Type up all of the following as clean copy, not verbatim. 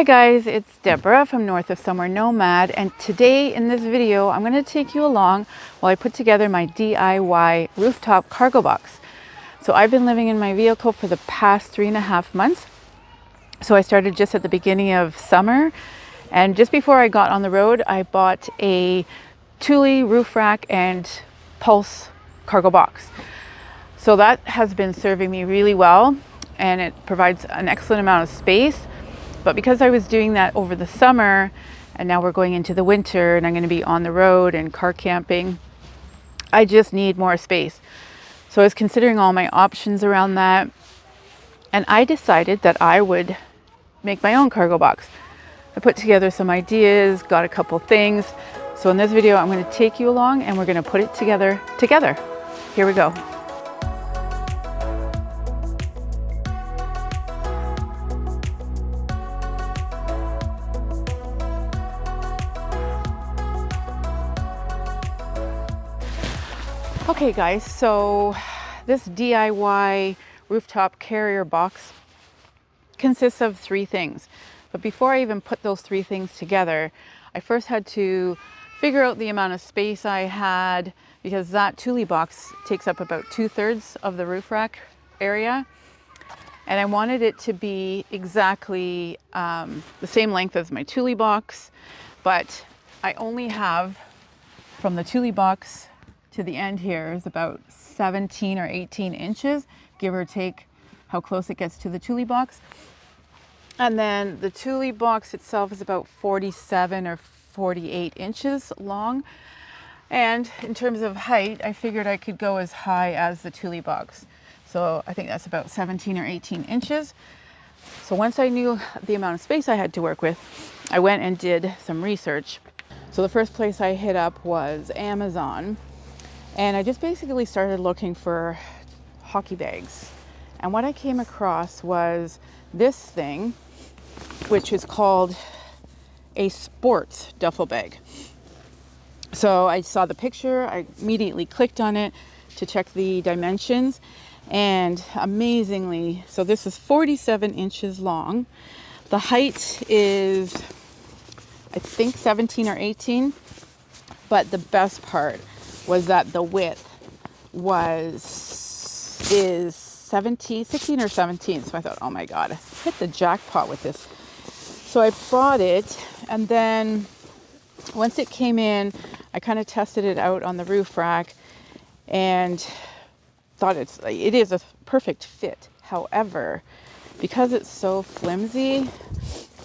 Hi guys, it's Deborah from North of Somewhere Nomad, and today in this video I'm going to take you along while I put together my DIY rooftop cargo box. So I've been living in my vehicle for the past 3.5 months. So I started just at the beginning of summer, and just before I got on the road I bought a Thule roof rack and Pulse cargo box. So that has been serving me really well, and it provides an excellent amount of space. But because I was doing that over the summer and now we're going into the winter and I'm going to be on the road and car camping, I just need more space. So I was considering all my options around that, and I decided that I would make my own cargo box. I put together some ideas, got a couple things. So in this video, I'm going to take you along and we're going to put it together. Here we go. Okay guys, so this DIY rooftop carrier box consists of 3 things. But before I even put those 3 things together, I first had to figure out the amount of space I had, because that Thule box takes up about 2/3 of the roof rack area. And I wanted it to be exactly the same length as my Thule box, but I only have from the Thule box to the end here is about 17 or 18 inches, give or take how close it gets to the Thule box. And then the Thule box itself is about 47 or 48 inches long. And in terms of height, I figured I could go as high as the Thule box. So I think that's about 17 or 18 inches. So once I knew the amount of space I had to work with, I went and did some research. So the first place I hit up was Amazon. And I just basically started looking for hockey bags. And what I came across was this thing, which is called a sports duffel bag. So I saw the picture, I immediately clicked on it to check the dimensions. And amazingly, so this is 47 inches long. The height is, I think, 17 or 18. But the best part was that the width is 16 or 17. So I thought, oh my God, I hit the jackpot with this. So I bought it, and then once it came in, I kind of tested it out on the roof rack and thought it is a perfect fit. However, because it's so flimsy,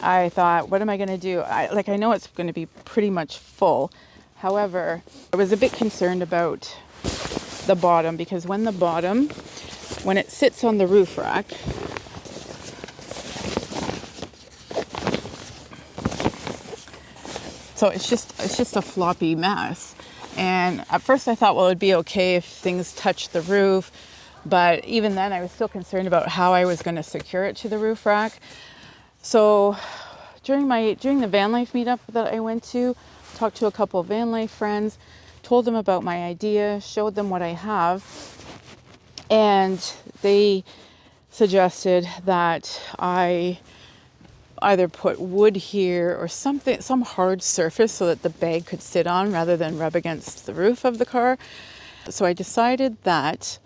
I thought, what am I going to do? I know it's going to be pretty much full. However, I was a bit concerned about the bottom, because when it sits on the roof rack, so it's just a floppy mess. And at first I thought, well, it'd be okay if things touched the roof, but even then I was still concerned about how I was going to secure it to the roof rack. So during the van life meetup that I went to, talked to a couple of van life friends, told them about my idea, showed them what I have, and they suggested that I either put wood here or some hard surface so that the bag could sit on rather than rub against the roof of the car. So I decided that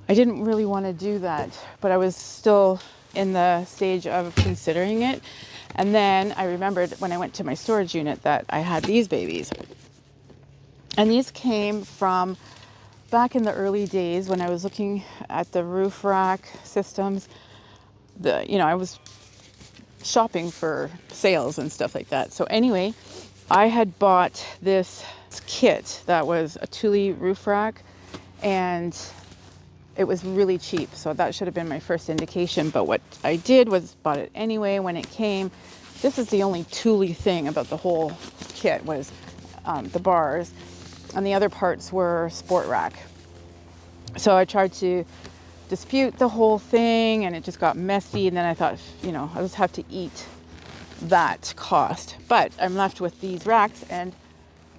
I didn't really want to do that, but I was still in the stage of considering it. And then I remembered when I went to my storage unit that I had these babies. And these came from back in the early days when I was looking at the roof rack systems. I was shopping for sales and stuff like that. So anyway, I had bought this kit that was a Thule roof rack, and it was really cheap. So that should have been my first indication. But what I did was bought it anyway when it came. This is the only Thule thing about the whole kit was the bars, and the other parts were sport rack. So I tried to dispute the whole thing, and it just got messy. And then I thought, I'll just have to eat that cost. But I'm left with these racks, and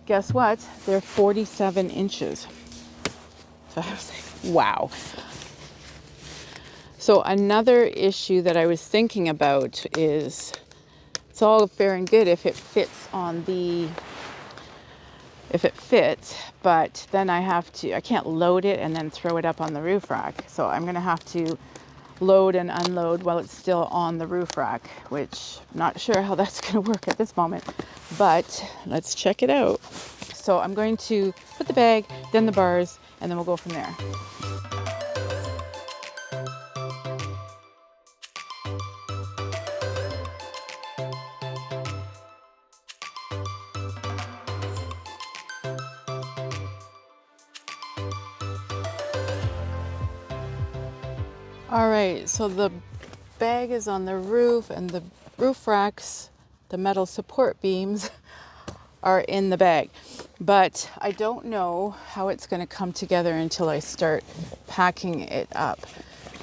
guess what? They're 47 inches. So I was like, wow. So another issue that I was thinking about is It's all fair and good if it fits on the, if it fits, but then I can't load it and then throw it up on the roof rack. So I'm gonna have to load and unload while it's still on the roof rack, which I'm not sure how that's gonna work at this moment, but let's check it out. So I'm going to put the bag, then the bars, and then we'll go from there. All right, so the bag is on the roof and the roof racks, the metal support beams are in the bag. But I don't know how it's gonna come together until I start packing it up.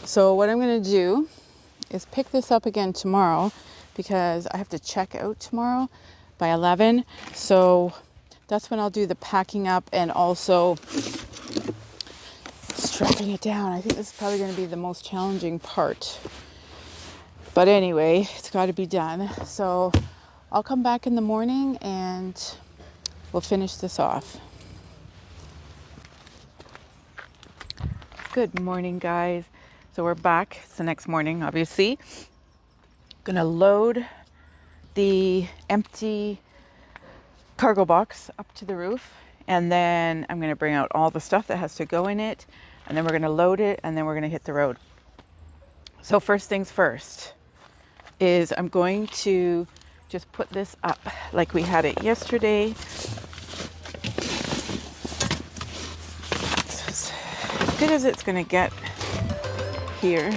So what I'm gonna do is pick this up again tomorrow because I have to check out tomorrow by 11. So that's when I'll do the packing up and also strapping it down. I think this is probably going to be the most challenging part. But anyway, it's got to be done. So I'll come back in the morning and we'll finish this off. Good morning, guys. So we're back. It's the next morning, obviously. Gonna load the empty cargo box up to the roof, and then I'm gonna bring out all the stuff that has to go in it, and then we're gonna load it, and then we're gonna hit the road. So first things first is I'm going to just put this up like we had it yesterday. So as good as it's gonna get here.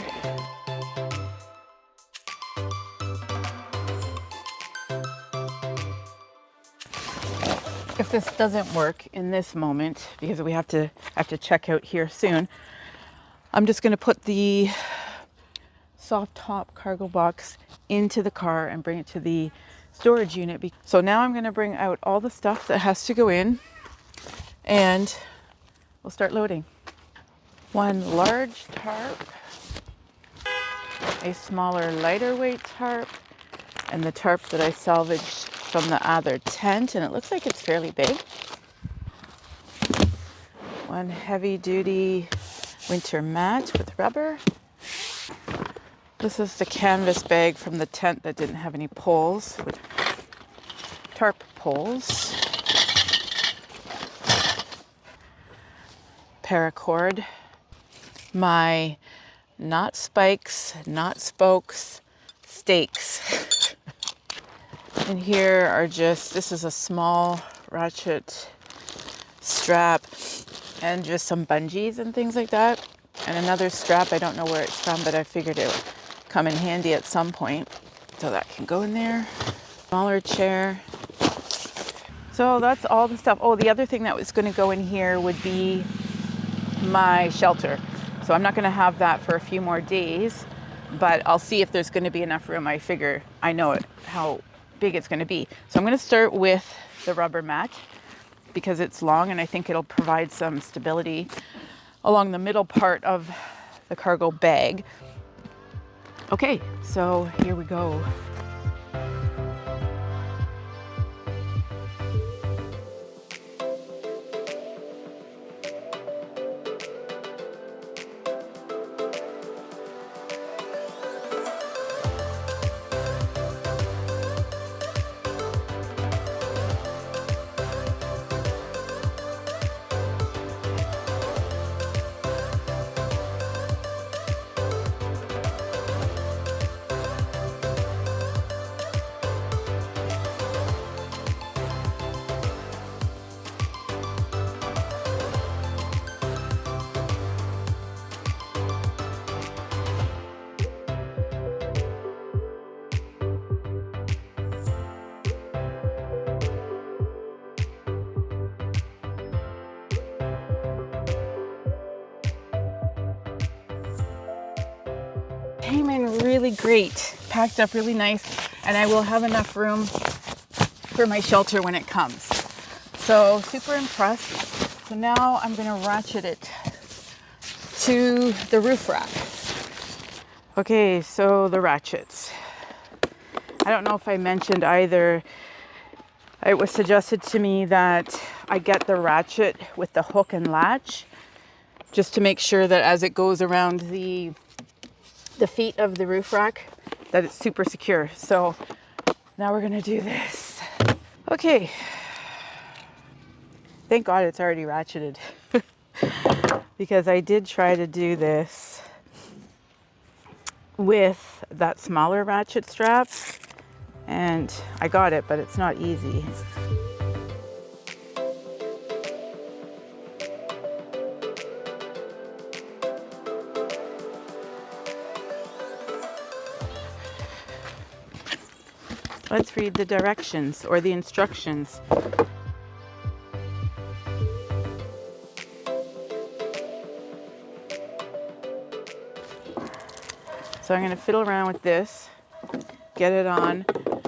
If this doesn't work in this moment, because we have to check out here soon, I'm just going to put the soft top cargo box into the car and bring it to the storage unit. So now I'm going to bring out all the stuff that has to go in and we'll start loading. One large tarp, a smaller lighter weight tarp, and the tarp that I salvaged from the other tent, and it looks like it's fairly big. One heavy duty winter mat with rubber. This is the canvas bag from the tent that didn't have any poles, with tarp poles. Paracord. My not spikes, not spokes, stakes. And here are just, this is a small ratchet strap and just some bungees and things like that. And another strap, I don't know where it's from, but I figured it would come in handy at some point. So that can go in there. Smaller chair. So that's all the stuff. Oh, the other thing that was going to go in here would be my shelter. So I'm not going to have that for a few more days, but I'll see if there's going to be enough room. I figure I know it, how big it's going to be. So I'm going to start with the rubber mat because it's long and I think it'll provide some stability along the middle part of the cargo bag. Okay, so here we go. Came in really great, packed up really nice, and I will have enough room for my shelter when it comes. So super impressed. So now I'm gonna ratchet it to the roof rack. Okay, so the ratchets. I don't know if I mentioned either, it was suggested to me that I get the ratchet with the hook and latch, just to make sure that as it goes around the feet of the roof rack, that it's super secure. So now we're gonna do this. Okay. Thank God it's already ratcheted because I did try to do this with that smaller ratchet strap and I got it, but it's not easy. Let's read the directions or the instructions. So I'm going to fiddle around with this, get it on.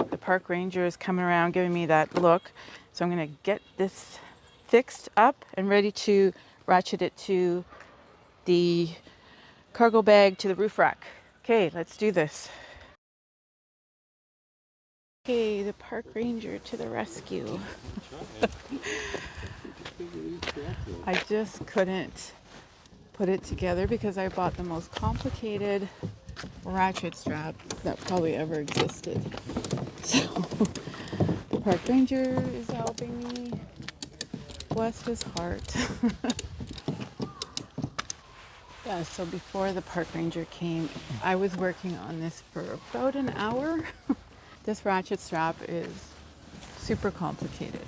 The park ranger is coming around giving me that look. So I'm going to get this fixed up and ready to ratchet it to the cargo bag to the roof rack. Okay, let's do this. Okay, the park ranger to the rescue. I just couldn't put it together because I bought the most complicated ratchet strap that probably ever existed. So the park ranger is helping me. Bless his heart. Yeah, so before the park ranger came, I was working on this for about an hour. This ratchet strap is super complicated.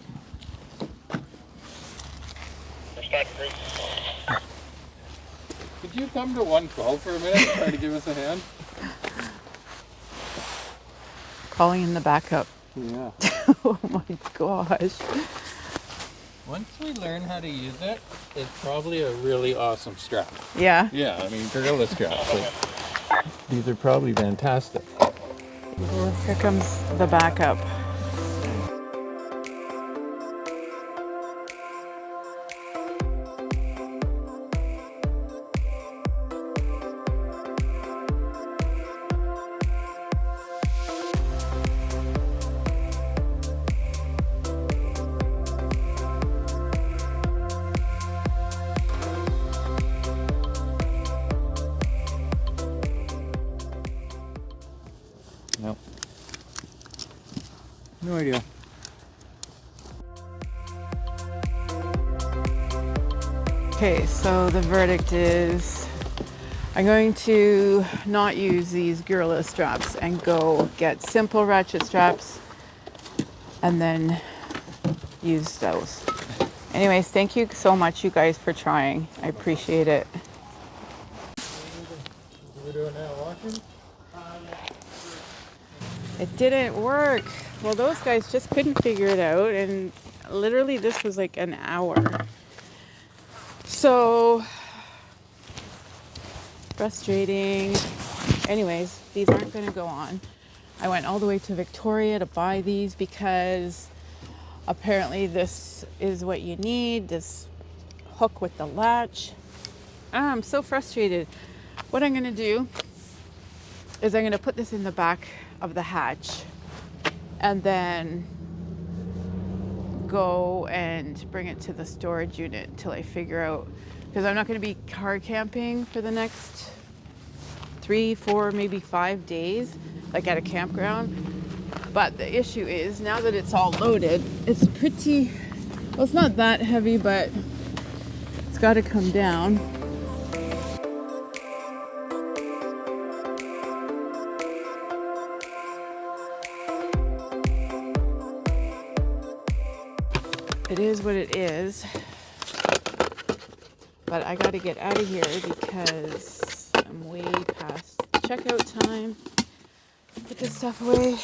Could you come to 112 for a minute and try to give us a hand? Calling in the backup. Yeah. Oh my gosh. Once we learn how to use it, it's probably a really awesome strap. Yeah? Yeah, I mean, gorilla straps. Like, these are probably fantastic. Here comes the backup. No. No idea. Okay, so the verdict is I'm going to not use these gorilla straps and go get simple ratchet straps and then use those. Anyways, thank you so much, you guys, for trying. I appreciate it. We're doing now washing? It didn't work. Well, those guys just couldn't figure it out, and literally this was like an hour. So frustrating. Anyways, these aren't going to go on. I went all the way to Victoria to buy these because apparently this is what you need, this hook with the latch. I'm so frustrated. What I'm going to do is I'm going to put this in the back of the hatch and then go and bring it to the storage unit until I figure out, because I'm not going to be car camping for the next 3, 4, maybe 5 days, like at a campground. But the issue is now that it's all loaded, it's pretty, well, it's not that heavy, but it's got to come down. It is what it is, but I got to get out of here because I'm way past checkout time. Put this stuff away.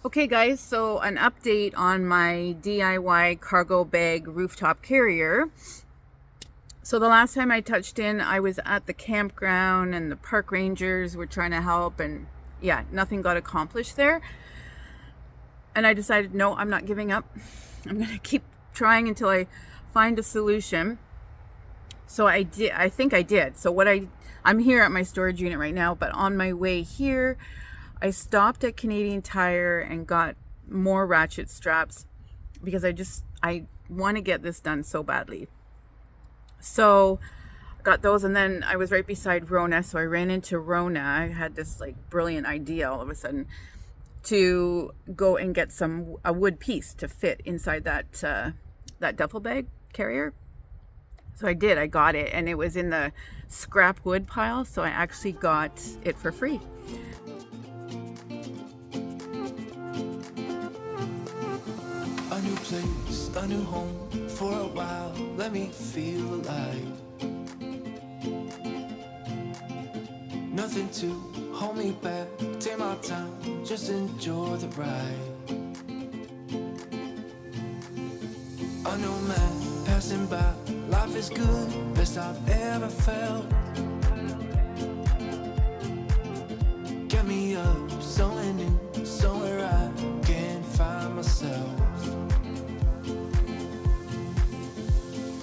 Okay guys, so an update on my DIY cargo bag rooftop carrier. So the last time I touched in, I was at the campground and the park rangers were trying to help, and yeah, nothing got accomplished there. And I decided, no, I'm not giving up. I'm going to keep trying until I find a solution. So I did. I think I did. So I'm here at my storage unit right now, but on my way here, I stopped at Canadian Tire and got more ratchet straps because I want to get this done so badly. So got those, and then I was right beside Rona, so I ran into Rona. I had this like brilliant idea all of a sudden to go and get a wood piece to fit inside that duffel bag carrier. So I did. I got it, and it was in the scrap wood pile, so I actually got it for free. A new place, a new home for a while. Let me feel alive. Nothing to hold me back. Take my time, just enjoy the ride. A nomad passing by. Life is good, best I've ever felt. Get me up, somewhere new, somewhere I can find myself.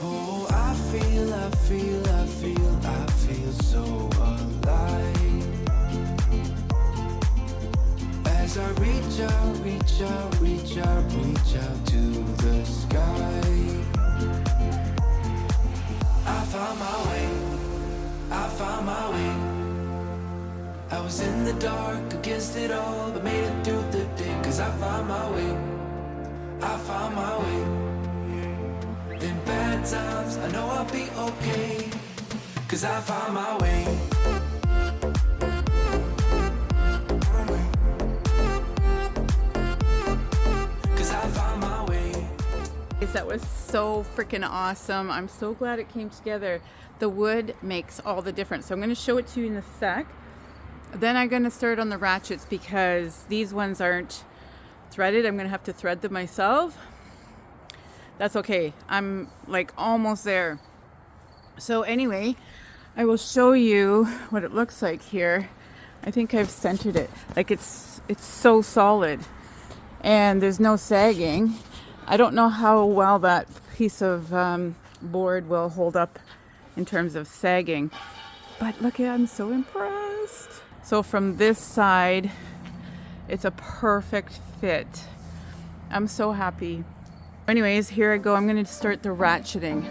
Oh, I feel so alive. As I reach out to the sky. I found my way. I was in the dark against it all, but made it through the day. Cause I found my way. In bad times, I know I'll be okay. Cause I found my way. Cause I found my way. That was so freaking awesome. I'm so glad it came together. The wood makes all the difference. So I'm going to show it to you in a sec. Then I'm going to start on the ratchets because these ones aren't threaded. I'm going to have to thread them myself. That's okay. I'm like almost there. So anyway, I will show you what it looks like here. I think I've centered it. Like it's so solid and there's no sagging. I don't know how well that piece of board will hold up in terms of sagging, but look, I'm so impressed. So from this side, it's a perfect fit. I'm so happy. Anyways, here I go. I'm going to start the ratcheting.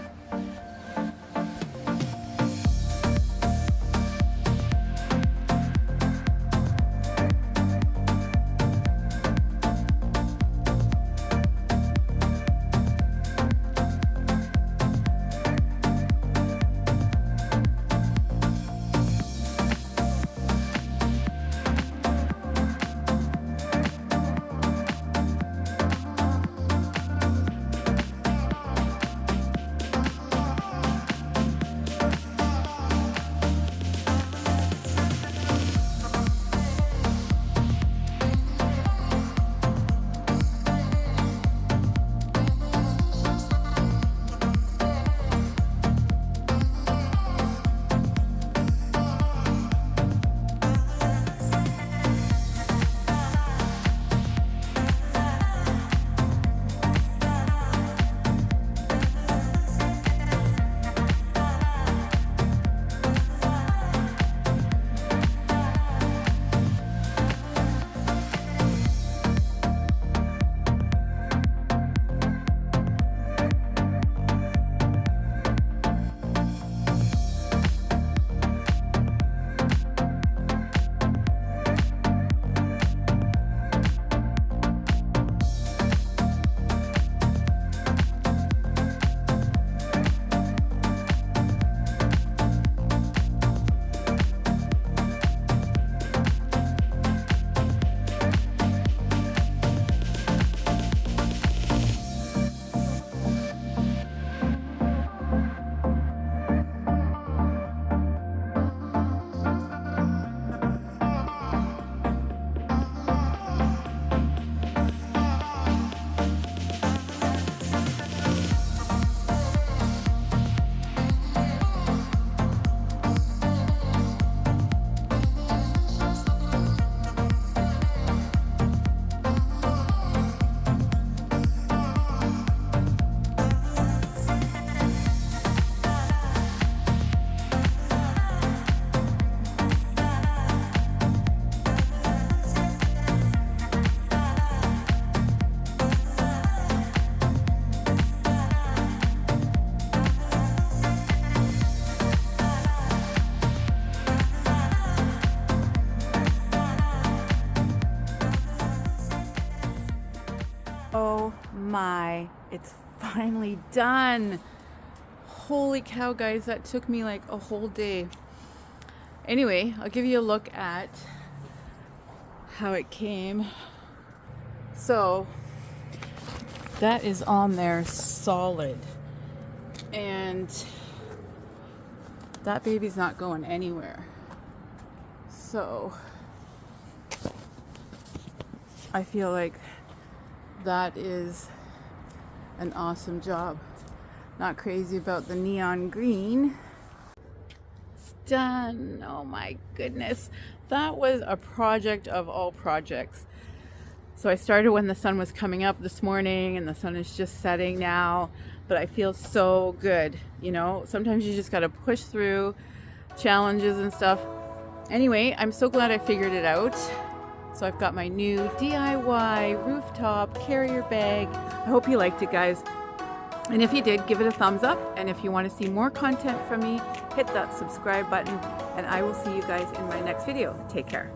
my, it's finally done. Holy cow, guys, that took me like a whole day. Anyway, I'll give you a look at how it came. So that is on there solid, and that baby's not going anywhere. So I feel like that is an awesome job. Not crazy about the neon green. It's done. Oh my goodness. That was a project of all projects. So I started when the sun was coming up this morning, and the sun is just setting now, but I feel so good. You know, sometimes you just got to push through challenges and stuff. Anyway, I'm so glad I figured it out. So I've got my new DIY rooftop carrier bag. I hope you liked it, guys. And if you did, give it a thumbs up. And if you want to see more content from me, hit that subscribe button, and I will see you guys in my next video. Take care.